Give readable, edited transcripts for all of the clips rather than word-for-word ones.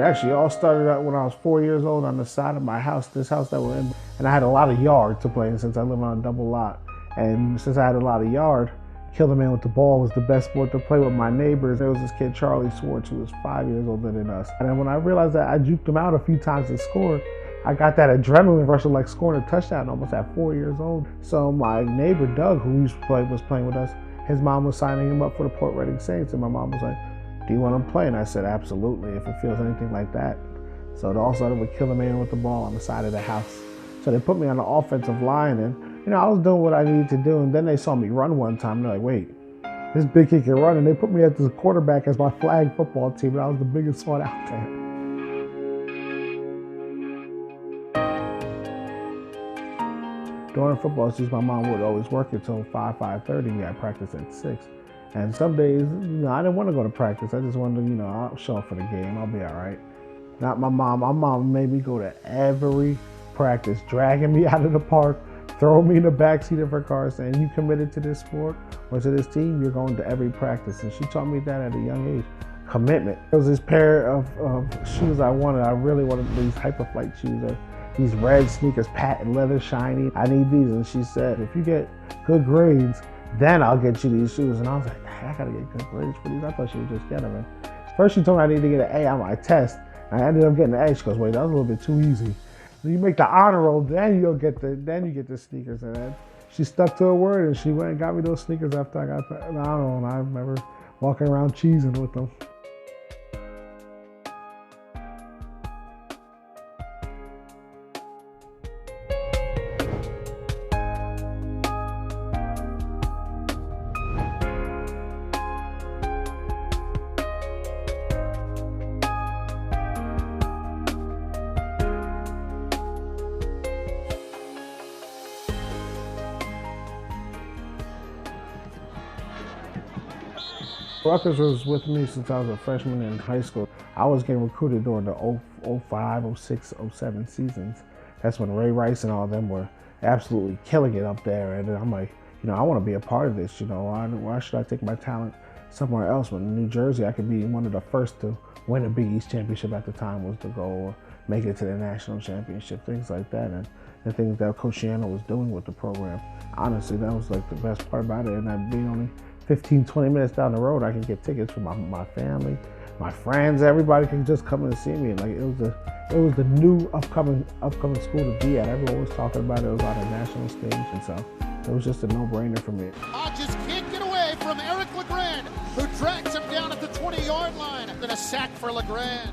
actually all started out when I was 4 years old on the side of my house, this house that we're in. And I had a lot of yard to play in since I live on a double lot. And since I had a lot of yard, kill the man with the ball was the best sport to play with my neighbors. There was this kid, Charlie Swartz, who was 5 years older than us. And then when I realized that I juked him out a few times and scored, I got that adrenaline rush of like scoring a touchdown almost at 4 years old. So my neighbor, Doug, who used to play, was playing with us. His mom was signing him up for the Port Reading Saints. And my mom was like, do you want him to play? And I said, absolutely, if it feels anything like that. So it all started with kill a man with the ball on the side of the house. So they put me on the offensive line, and I was doing what I needed to do. And then they saw me run one time. They're like, wait, this big kid can run. And they put me at the quarterback as my flag football team. And I was the biggest one out there. During football season, my mom would always work until 5:30. We had practice at 6. And some days, I didn't want to go to practice. I just wanted to, I'll show up for the game. I'll be all right. Not my mom. My mom made me go to every practice, dragging me out of the park, throwing me in the backseat of her car, saying, you committed to this sport or to this team, you're going to every practice. And she taught me that at a young age. Commitment. There was this pair of shoes I wanted. I really wanted these Hyperflight shoes. These red sneakers, patent leather, shiny. I need these. And she said, if you get good grades, then I'll get you these shoes. And I was like, I gotta get good grades for these. I thought she would just get them. And first she told me I needed to get an A on my test. And I ended up getting an A. She goes, wait, that was a little bit too easy. When you make the honor roll, then you get the sneakers. And then she stuck to her word and she went and got me those sneakers after I got the honor roll. And I remember walking around cheesing with them. Rutgers was with me since I was a freshman in high school. I was getting recruited during the 05, 06, 07 seasons. That's when Ray Rice and all of them were absolutely killing it up there. And I'm like, I want to be a part of this. Why should I take my talent somewhere else? When in New Jersey, I could be one of the first to win a Big East championship at the time was the goal, or make it to the national championship, things like that. And the things that Coach Shiano was doing with the program. Honestly, that was like the best part about it. And I'd be only 15, 20 minutes down the road, I can get tickets for my family, my friends, everybody can just come and see me. Like it was the new upcoming school to be at. Everyone was talking about it. It was on a national stage, and so it was just a no-brainer for me. Hodges can't get away from LeGrand, who drags him down at the 20-yard line. Then a sack for LeGrand.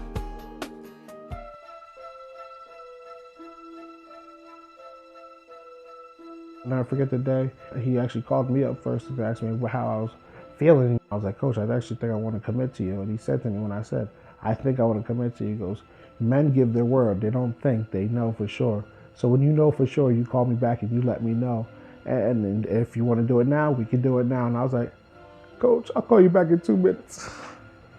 I'll never forget the day he actually called me up first to ask me how I was feeling. I was like, Coach, I actually think I want to commit to you. And he said to me when I said, I think I want to commit to you, he goes, men give their word. They don't think, they know for sure. So when you know for sure, you call me back and you let me know. And if you want to do it now, we can do it now. And I was like, Coach, I'll call you back in 2 minutes.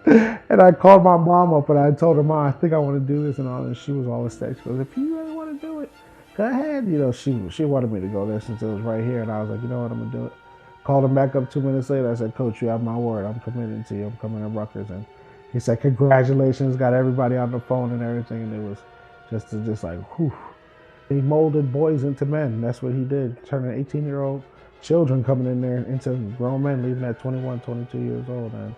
And I called my mom up and I told her, Mom, I think I want to do this and all. And she was all ecstatic. She goes, if you really want to do it, go ahead. She wanted me to go there since it was right here. And I was like, you know what, I'm going to do it. Called him back up 2 minutes later. I said, Coach, you have my word. I'm committed to you. I'm coming to Rutgers. And he said, congratulations. Got everybody on the phone and everything. And it was just like, whew. He molded boys into men. That's what he did. Turning 18-year-old children coming in there into grown men, leaving at 21, 22 years old. And,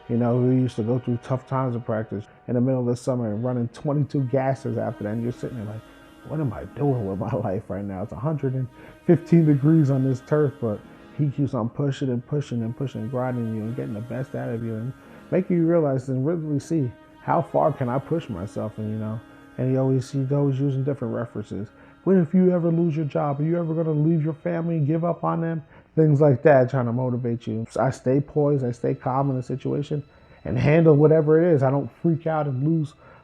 we used to go through tough times of practice in the middle of the summer and running 22 gassers after that. And you're sitting there like, what am I doing with my life right now? It's 115 degrees on this turf, but he keeps on pushing and pushing and pushing, grinding you and getting the best out of you and making you realize and really see how far can I push myself. And, and he's always using different references. What if you ever lose your job? Are you ever going to leave your family and give up on them? Things like that, trying to motivate you. So I stay poised, I stay calm in the situation and handle whatever it is. I don't freak out and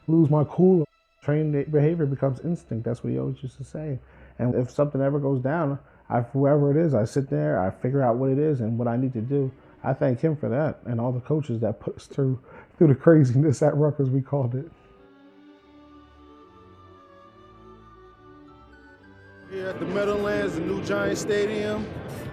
lose my cool. Trained behavior becomes instinct. That's what he always used to say. And if something ever goes down, whoever it is, I sit there, I figure out what it is and what I need to do. I thank him for that and all the coaches that put us through the craziness at Rutgers, we called it. Here at the Meadowlands, the new Giant Stadium.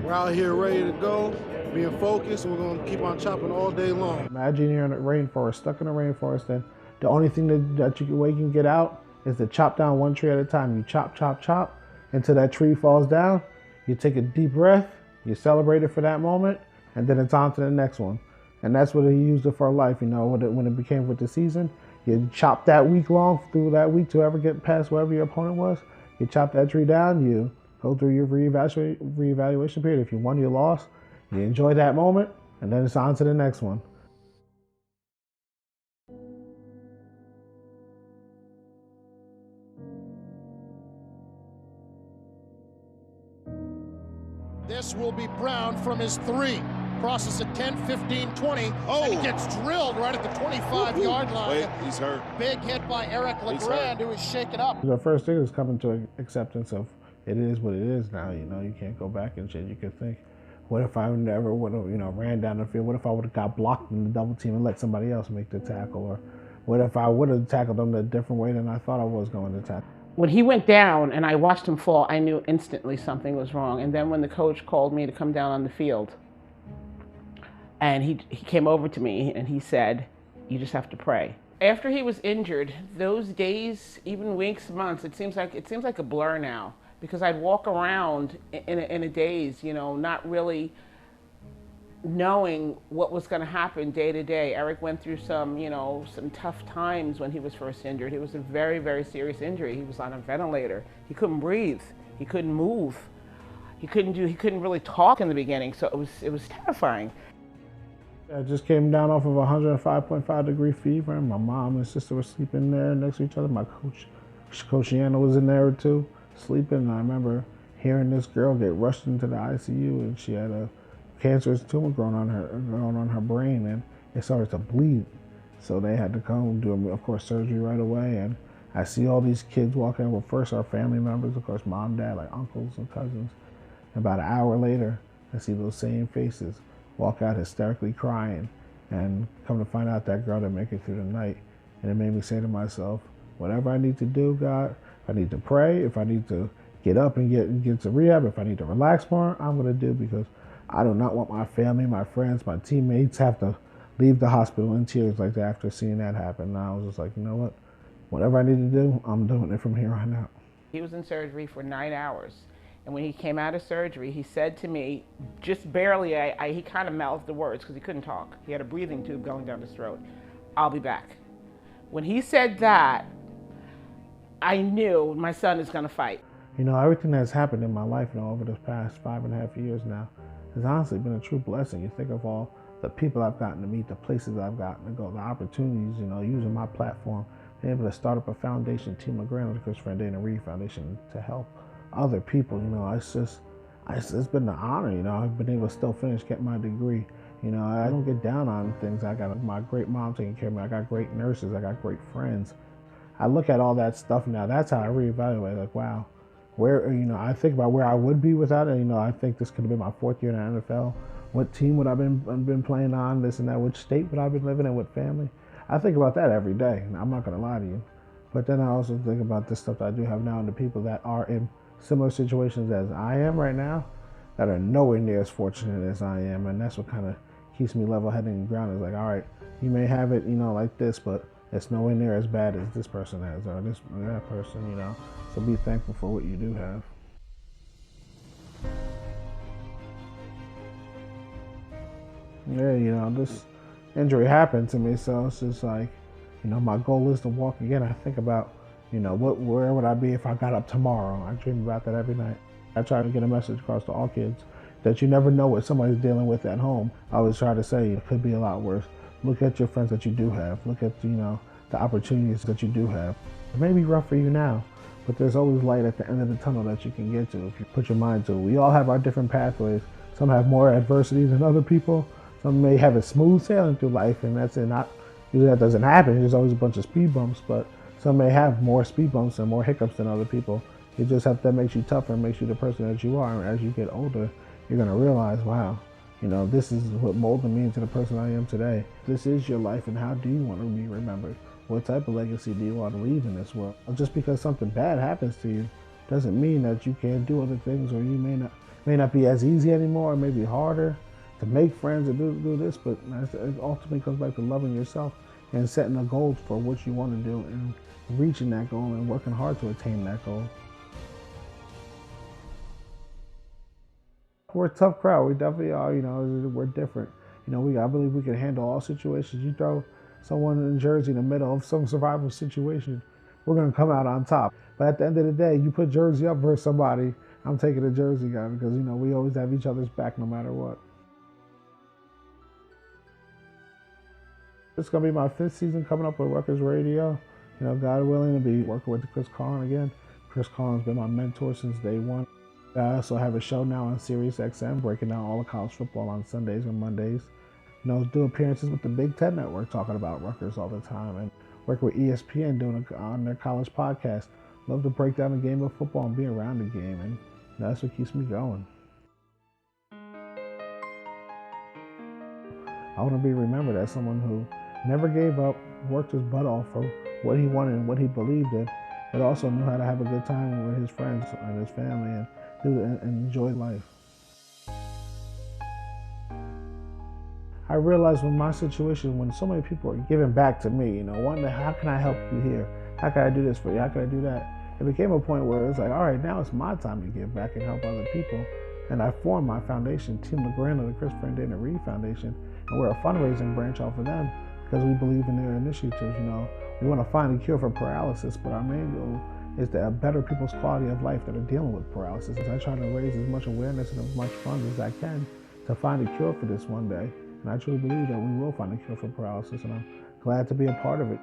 We're out here ready to go, being focused, and we're going to keep on chopping all day long. Imagine you're in a rainforest, stuck in a rainforest, and The only thing that you can get out is to chop down one tree at a time. You chop, chop, chop until that tree falls down. You take a deep breath, you celebrate it for that moment, and then it's on to the next one. And that's what he used it for life, you know, when it became with the season. You chop that week long, through that week to ever get past whatever your opponent was. You chop that tree down, you go through your reevaluation period. If you won, you lost. You enjoy that moment, and then it's on to the next one. This will be Brown from his 3. Crosses at 10, 15, 20, and he gets drilled right at the 25-yard line. Wait, he's hurt. Big hit by Eric LeGrand, who is shaken up. The first thing is coming to an acceptance of it is what it is now. You know, you can't go back and shit. You could think, what if I never would have, you know, ran down the field? What if I would have got blocked in the double team and let somebody else make the tackle? Or what if I would have tackled them a different way than I thought I was going to tackle? When he went down and I watched him fall, I knew instantly something was wrong. And then when the coach called me to come down on the field, and he came over to me and he said, you just have to pray. After he was injured, those days, even weeks, months, it seems like a blur now, because I'd walk around in a daze, you know, not really knowing what was going to happen day to day. Eric went through some tough times when he was first injured. It was a very, very serious injury. He was on a ventilator. He couldn't breathe. He couldn't move. He couldn't really talk in the beginning. So it was terrifying. I just came down off of 105.5 degree fever, and my mom and sister were sleeping there next to each other. My coach Shiana, was in there too, sleeping. And I remember hearing this girl get rushed into the ICU, and she had a cancerous tumor growing on her brain, and it started to bleed. So they had to come do, of course, surgery right away. And I see all these kids walking in. Well, first our family members, of course, mom, dad, like uncles and cousins. About an hour later, I see those same faces walk out hysterically crying, and come to find out that girl didn't make it through the night. And it made me say to myself, whatever I need to do, God, if I need to pray, if I need to get up and get to rehab, if I need to relax more, I'm going to do, because I do not want my family, my friends, my teammates have to leave the hospital in tears like that after seeing that happen. And I was just like, you know what? Whatever I need to do, I'm doing it from here on out. He was in surgery for 9 hours. And when he came out of surgery, he said to me, just barely, he kind of mouthed the words because he couldn't talk. He had a breathing tube going down his throat. I'll be back. When he said that, I knew my son is going to fight. You know, everything that's happened in my life, you know, over the past 5.5 years now, has honestly been a true blessing. You think of all the people I've gotten to meet, the places I've gotten to go, the opportunities, you know, using my platform, being able to start up a foundation, Team LeGrand, the Chris Dana Reed Foundation, to help other people. You know, it's been an honor. You know, I've been able to still get my degree. You know, I don't get down on things. I got my great mom taking care of me. I got great nurses. I got great friends. I look at all that stuff now. That's how I reevaluate. Like, wow, where, you know, I think about where I would be without it. You know, I think this could have been my 4th year in the NFL. What team would I been playing on? This and that. Which state would I been living in? What family? I think about that every day. I'm not gonna lie to you. But then I also think about the stuff that I do have now and the people that are in similar situations as I am right now, that are nowhere near as fortunate as I am. And that's what kind of keeps me level-headed and grounded. It's like, all right, you may have it, you know, like this, but it's nowhere near as bad as this person has, or this or that person, you know. So be thankful for what you do have. Yeah, you know, this injury happened to me, so it's just like, you know, my goal is to walk again. I think about, you know, where would I be if I got up tomorrow? I dream about that every night. I try to get a message across to all kids that you never know what somebody's dealing with at home. I always try to say it could be a lot worse. Look at your friends that you do have. Look at, you know, the opportunities that you do have. It may be rough for you now, but there's always light at the end of the tunnel that you can get to if you put your mind to it. We all have our different pathways. Some have more adversity than other people. Some may have a smooth sailing through life, and that's it. Not usually that doesn't happen. There's always a bunch of speed bumps, but some may have more speed bumps and more hiccups than other people. You just have that makes you tougher and makes you the person that you are. And as you get older, you're gonna realize, wow, you know, this is what molded me into the person I am today. This is your life, and how do you want to be remembered? What type of legacy do you want to leave in this world? Just because something bad happens to you doesn't mean that you can't do other things, or you may not be as easy anymore, or maybe harder to make friends and do this, but it ultimately comes back to loving yourself and setting the goals for what you want to do and reaching that goal and working hard to attain that goal. We're a tough crowd. We definitely are. We're different. I believe we can handle all situations. You throw someone in Jersey in the middle of some survival situation, we're going to come out on top. But at the end of the day, you put Jersey up versus somebody, I'm taking the Jersey guy because, we always have each other's back no matter what. It's going to be my 5th season coming up with Rutgers Radio. God willing, to be working with Chris Collin again. Chris Collin's been my mentor since day one. I also have a show now on Sirius XM, breaking down all of college football on Sundays and Mondays. Do appearances with the Big Ten Network, talking about Rutgers all the time, and work with ESPN on their college podcast. Love to break down the game of football and be around the game, and that's what keeps me going. I want to be remembered as someone who never gave up, worked his butt off for what he wanted and what he believed in, but also knew how to have a good time with his friends and his family and enjoy life. I realized when my situation, when so many people are giving back to me, wondering, how can I help you here? How can I do this for you? How can I do that? It became a point where it's like, all right, now it's my time to give back and help other people. And I formed my foundation, Team LeGrand of the Chris Brandon Reed Foundation, and we're a fundraising branch off of them because we believe in their initiatives. We want to find a cure for paralysis, but our main goal is to better people's quality of life that are dealing with paralysis. I try to raise as much awareness and as much funds as I can to find a cure for this one day. And I truly believe that we will find a cure for paralysis, and I'm glad to be a part of it.